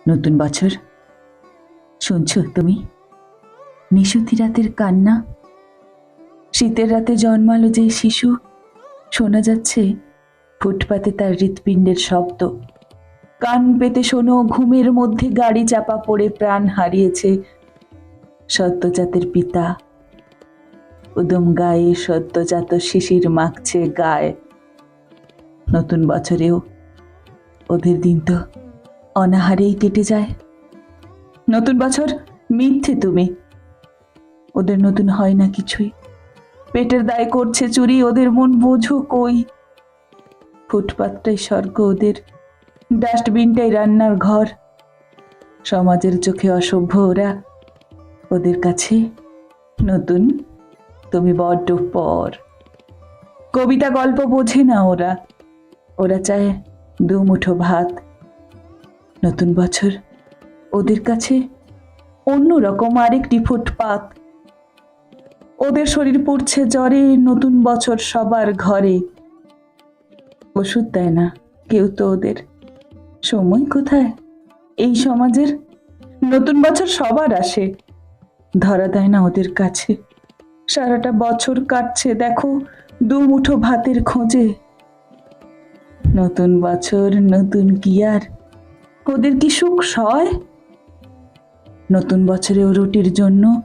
নতুন বছর, শুনছো তুমি? নিশুতি রাতের কান্না, শীতের রাতে জন্মালো যে শিশু, শোনা যাচ্ছে ফুটপাতে তার হৃৎপিণ্ডের শব্দ। কান পেতে শোনো, ঘুমের মধ্যে গাড়ি চাপা পড়ে প্রাণ হারিয়েছে সদ্যজাতের পিতা। উদম গায়ে সদ্যজাত শিশির মাখছে গায়ে। নতুন বছরেও ওদের দিন তো অনাহারেই কেটে যায়। নতুন বছর মিথ্যে তুমি, ওদের নতুন হয় না কিছুই। পেটের দায় করছে চুরি, ওদের মন বোঝো কই। ফুটপাতটাই স্বর্গ ওদের, ডাস্টবিনটাই রান্নার ঘর। সমাজের চোখে অসভ্য ওরা, ওদের কাছে নতুন তুমি বড্ড পর। কবিতা গল্প বোঝে না ওরা, ওরা চায় দুমুঠো ভাত। নতুন বছর ওদের কাছে অন্যরকম আরেকটি ফুটপাত। ওদের শরীর পড়ছে জ্বরে, নতুন বছর সবার ঘরে। ওষুধ দেয় না কেউ তো ওদের, সময় কোথায় এই সমাজের? নতুন বছর সবার আসে, ধরা দেয় না ওদের কাছে। সারাটা বছর কাটছে দেখো দুমুঠো ভাতের খোঁজে। নতুন বছর নতুন কি আর ওদের কি সুখ সয়? নতুন বছরেও রুটির জন্য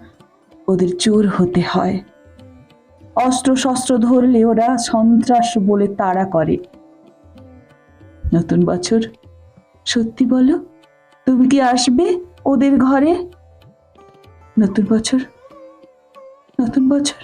ওদের চোর হতে হয়। অস্ত্র শস্ত্র ধরলে ওরা সন্ত্রাস বলে তাড়া করে। নতুন বছর, সত্যি বলো, তুমি কি আসবে ওদের ঘরে? নতুন বছর, নতুন বছর।